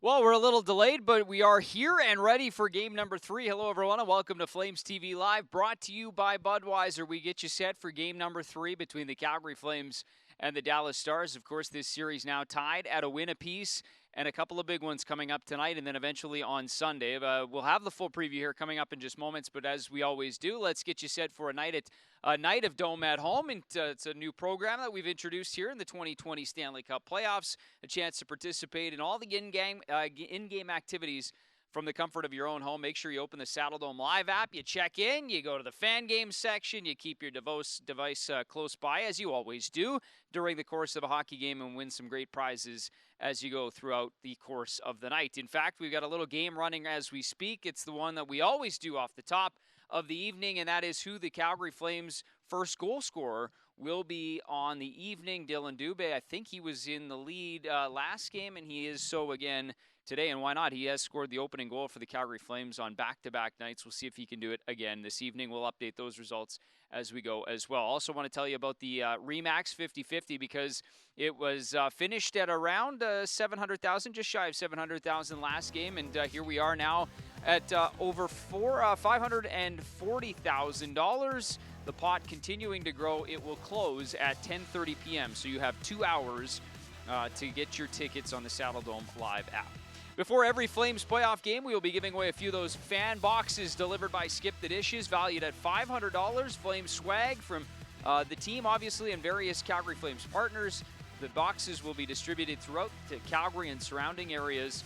Well, we're a little delayed, but we are here and ready for game number 3. Hello, everyone, and welcome to Flames TV Live, brought to you by Budweiser. We get you set for game number 3 between the Calgary Flames and the Dallas Stars. Of course, this series now tied at a win apiece, and a couple of big ones coming up tonight and then eventually on Sunday. We'll have the full preview here coming up in just moments, but as we always do, let's get you set for a night of Dome at Home. And it's a new program that we've introduced here in the 2020 Stanley Cup playoffs, a chance to participate in all the in-game activities from the comfort of your own home. Make sure you open the Saddle Dome Live app, you check in, you go to the fan game section, you keep your device close by, as you always do during the course of a hockey game, and win some great prizes as you go throughout the course of the night. In fact, we've got a little game running as we speak. It's the one that we always do off the top of the evening, and that is who the Calgary Flames' first goal scorer will be on the evening. Dylan Dubé, I think he was in the lead last game, and he is so again today, and why not? He has scored the opening goal for the Calgary Flames on back-to-back nights. We'll see if he can do it again this evening. We'll update those results as we go as well. Also want to tell you about the Remax 50-50 because it was finished at around 700,000, just shy of 700,000 last game, and here we are now at over $540,000. The pot continuing to grow. It will close at 10:30 p.m., so you have 2 hours to get your tickets on the Saddle Dome Live app. Before every Flames playoff game, we will be giving away a few of those fan boxes delivered by Skip the Dishes, valued at $500. Flames swag from the team, obviously, and various Calgary Flames partners. The boxes will be distributed throughout to Calgary and surrounding areas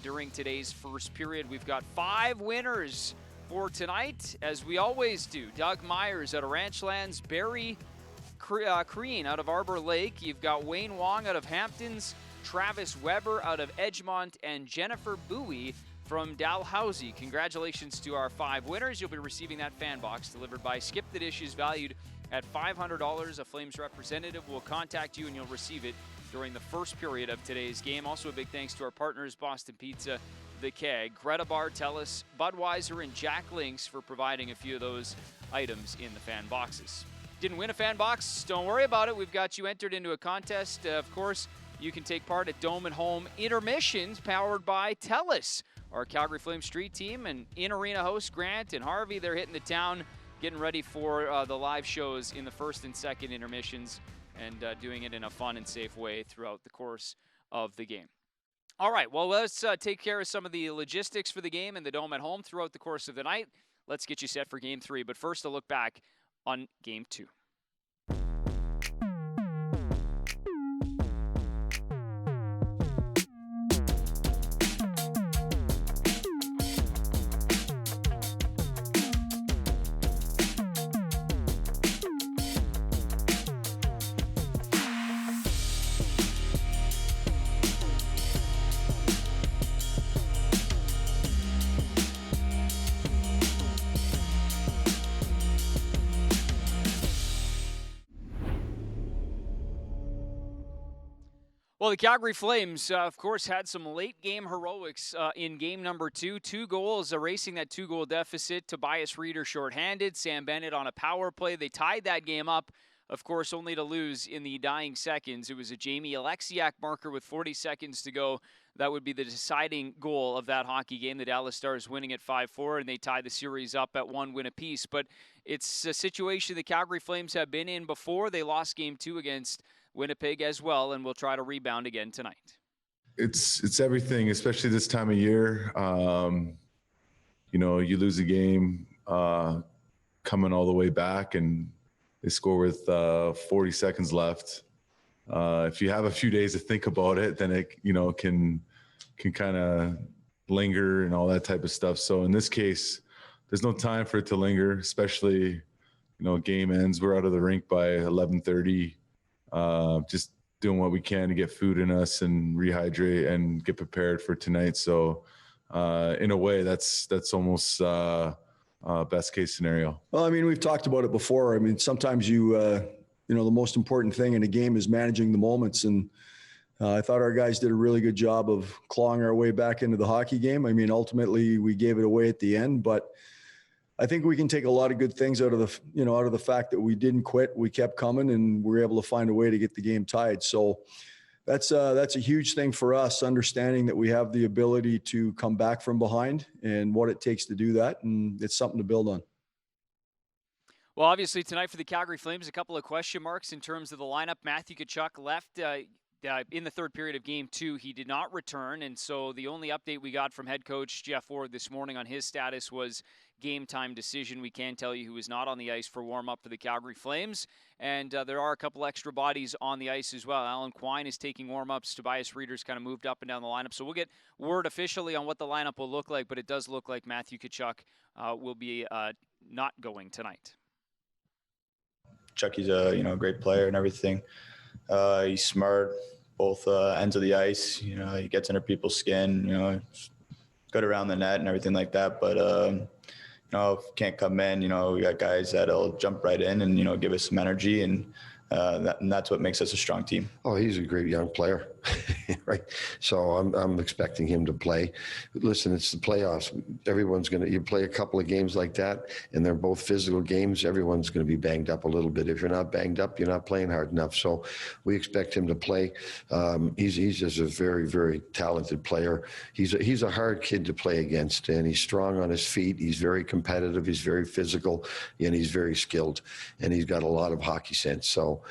during today's first period. We've got 5 winners for tonight, as we always do. Doug Myers out of Ranchlands, Barry Crean out of Arbor Lake. You've got Wayne Wong out of Hamptons, Travis Weber out of Edgemont, and Jennifer Bowie from Dalhousie. Congratulations to our 5 winners. You'll be receiving that fan box delivered by Skip the Dishes, valued at $500. A Flames representative will contact you, and you'll receive it during the first period of today's game. Also, a big thanks to our partners, Boston Pizza, The Keg, Greta Bar, Telus, Budweiser, and Jack Links for providing a few of those items in the fan boxes. Didn't win a fan box? Don't worry about it. We've got you entered into a contest. Of course, you can take part at Dome at Home intermissions powered by TELUS. Our Calgary Flames street team and in-arena hosts Grant and Harvey, they're hitting the town, getting ready for the live shows in the first and second intermissions, and doing it in a fun and safe way throughout the course of the game. All right, well, let's take care of some of the logistics for the game and the Dome at Home throughout the course of the night. Let's get you set for Game 3, but first a look back on Game 2. Well, the Calgary Flames, of course, had some late-game heroics in game number 2. 2 goals, erasing that 2-goal deficit. Tobias Reeder shorthanded, Sam Bennett on a power play. They tied that game up, of course, only to lose in the dying seconds. It was a Jamie Alexiak marker with 40 seconds to go. That would be the deciding goal of that hockey game. The Dallas Stars winning at 5-4, and they tied the series up at 1 win apiece. But it's a situation the Calgary Flames have been in before. They lost game 2 against Winnipeg as well, and we'll try to rebound again tonight. It's everything, especially this time of year. You lose a game coming all the way back, and they score with 40 seconds left. If you have a few days to think about it, then it can kind of linger and all that type of stuff. So in this case, there's no time for it to linger, especially game ends. We're out of the rink by 11:30. Just doing what we can to get food in us and rehydrate and get prepared for tonight. So in a way, that's almost best case scenario. Well, I mean, we've talked about it before. I mean, sometimes the most important thing in a game is managing the moments. And I thought our guys did a really good job of clawing our way back into the hockey game. I mean, ultimately we gave it away at the end, but I think we can take a lot of good things out of the fact that we didn't quit. We kept coming, and we were able to find a way to get the game tied. So That's a huge thing for us, understanding that we have the ability to come back from behind and what it takes to do that. And it's something to build on. Well, obviously tonight for the Calgary Flames, a couple of question marks in terms of the lineup. Matthew Tkachuk left in the third period of Game 2. He did not return, and so the only update we got from head coach Jeff Ward this morning on his status was game time decision. We can tell you he was not on the ice for warm-up for the Calgary Flames, and there are a couple extra bodies on the ice as well. Alan Quine is taking warm-ups. Tobias Reeder's kind of moved up and down the lineup, so we'll get word officially on what the lineup will look like, but it does look like Matthew Tkachuk will be not going tonight. Chucky's a great player and everything. He's smart, both ends of the ice. He gets under people's skin. Good around the net and everything like that. But if he can't come in, we got guys that'll jump right in and give us some energy, and that's what makes us a strong team. Oh, he's a great young player, right? So I'm expecting him to play. Listen, it's the playoffs. You play a couple of games like that, and they're both physical games. Everyone's going to be banged up a little bit. If you're not banged up, you're not playing hard enough. So we expect him to play. He's just a very, very talented player. He's a hard kid to play against, and he's strong on his feet. He's very competitive. He's very physical, and he's very skilled, and he's got a lot of hockey sense. So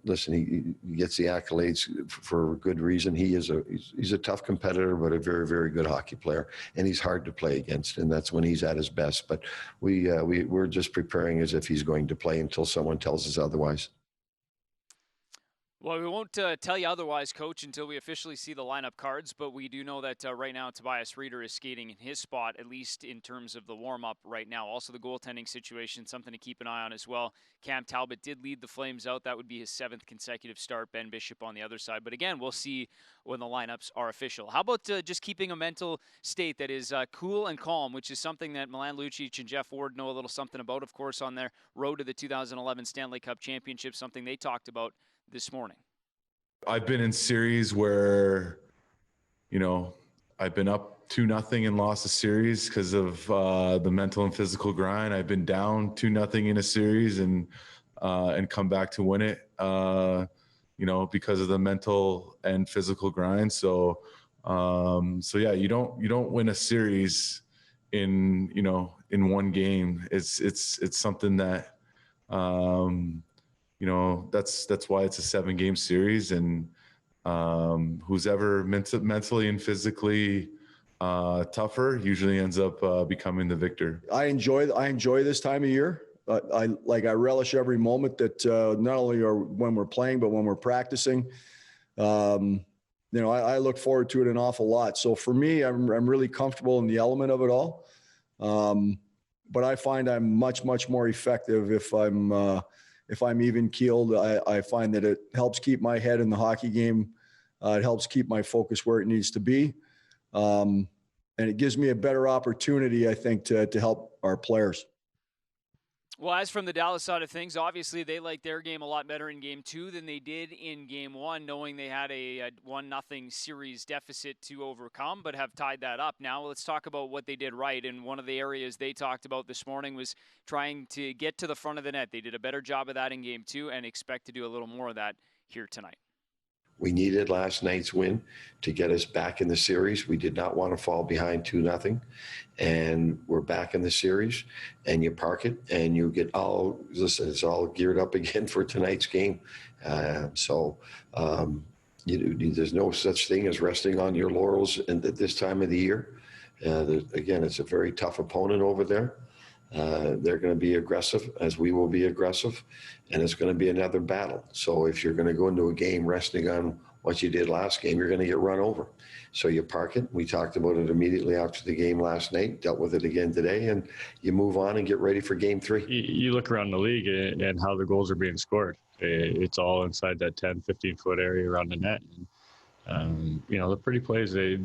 listen, he gets the accolades for a good reason. He's a tough competitor, but a very, very good hockey player, and he's hard to play against, and that's when he's at his best. But we're just preparing as if he's going to play until someone tells us otherwise. Well, we won't tell you otherwise, Coach, until we officially see the lineup cards, but we do know that right now Tobias Reeder is skating in his spot, at least in terms of the warm-up right now. Also, the goaltending situation, something to keep an eye on as well. Cam Talbot did lead the Flames out. That would be his 7th consecutive start. Ben Bishop on the other side. But again, we'll see when the lineups are official. How about just keeping a mental state that is cool and calm, which is something that Milan Lucic and Jeff Ward know a little something about, of course, on their road to the 2011 Stanley Cup Championship, something they talked about this morning. I've been in series where, I've been up 2-0 and lost a series because of the mental and physical grind. I've been down 2-0 in a series and come back to win it, because of the mental and physical grind. So yeah, you don't win a series in one game. It's something that, that's why it's a 7-game series, and who's ever mentally and physically tougher usually ends up becoming the victor. I enjoy this time of year. I relish every moment that not only are when we're playing, but when we're practicing. I look forward to it an awful lot. So for me, I'm really comfortable in the element of it all. But I find I'm much, much more effective if I'm even keeled. I find that it helps keep my head in the hockey game. It helps keep my focus where it needs to be. And it gives me a better opportunity, I think, to help our players. Well, as from the Dallas side of things, obviously they like their game a lot better in Game 2 than they did in Game 1, knowing they had a 1-0 series deficit to overcome, but have tied that up. Now let's talk about what they did right, and one of the areas they talked about this morning was trying to get to the front of the net. They did a better job of that in Game 2 and expect to do a little more of that here tonight. We needed last night's win to get us back in the series. We did not want to fall behind 2-0, and we're back in the series, and you park it and you get it's all geared up again for tonight's game. There's no such thing as resting on your laurels at this time of the year. Again, it's a very tough opponent over there. They're going to be aggressive, as we will be aggressive, and it's going to be another battle. So if you're going to go into a game resting on what you did last game, you're going to get run over. So you park it. We talked about it immediately after the game last night, dealt with it again today, and you move on and get ready for Game 3. You look around the league and how the goals are being scored. It's all inside that 10, 15-foot area around the net. And, the pretty plays, they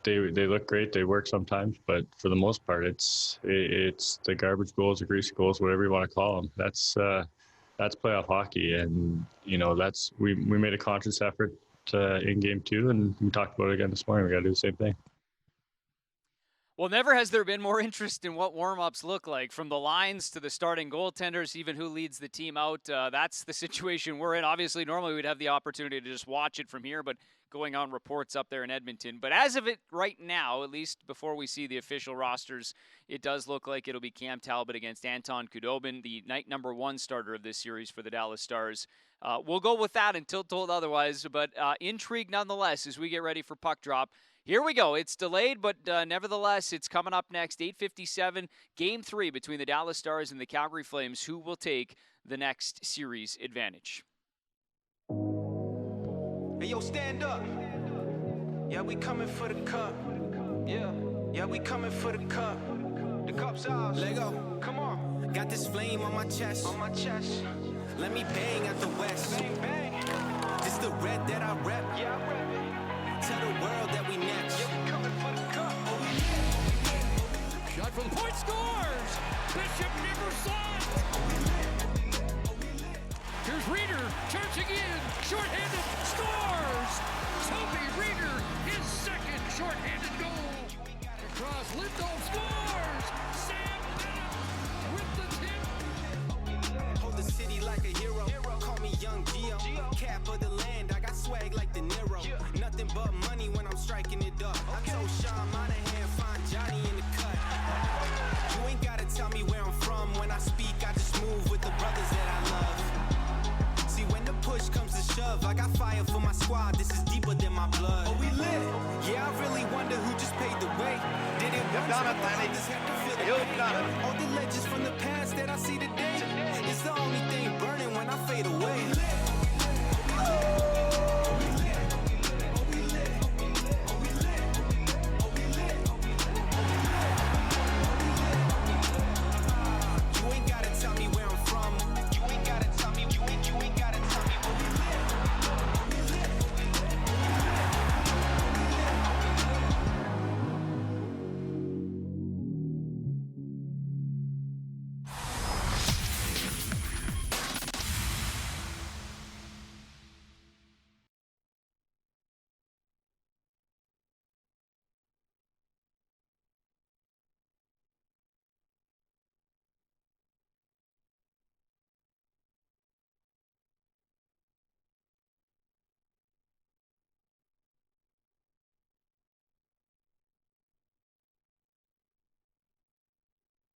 look great. They work sometimes, but for the most part, it's the garbage goals, the greasy goals, whatever you want to call them. That's playoff hockey, and we made a conscious effort in Game 2, and we talked about it again this morning. We got to do the same thing. Well, never has there been more interest in what warm-ups look like, from the lines to the starting goaltenders, even who leads the team out. That's the situation we're in. Obviously, normally we'd have the opportunity to just watch it from here, but going on reports up there in Edmonton. But as of it right now, at least before we see the official rosters, it does look like it'll be Cam Talbot against Anton Khudobin, the night number 1 starter of this series for the Dallas Stars. We'll go with that until told otherwise, but intrigue nonetheless as we get ready for puck drop. Here we go. It's delayed, but nevertheless, it's coming up next. 8:57, Game 3 between the Dallas Stars and the Calgary Flames. Who will take the next series advantage? Hey, yo, stand up. Yeah, we coming for the cup. Yeah, we coming for the cup. The cup's ours. Lego, come on. Got this flame on my chest. Let me bang at the west. Bang, bang. This the red that I rep. Yeah, I rep it. Tell the world that we next. Yeah, we coming for the cup. Shot from the point, scores! Bishop never saw it! Here's Reeder, charging in, shorthanded, scores! Toby Reeder, his second shorthanded goal. Across, Lindholm scores! Sam Bennett with the tip. Hold the city like a hero. Call me Young Gio. Cap of the land, I got swag like De Niro. Nothing but money when I'm striking it up. I told Sean Monahan, find Johnny in the cut. You ain't gotta tell me where I'm from. When I speak, I just move with the brothers that I love. See, when the push comes to shove, I got fire for my squad. This is deeper than my blood. Oh, we lit. Yeah, I really wonder who just paved the way. Did it once, but the others had to feel it. All the legends from the past that I see today is the only thing burning when I fade away.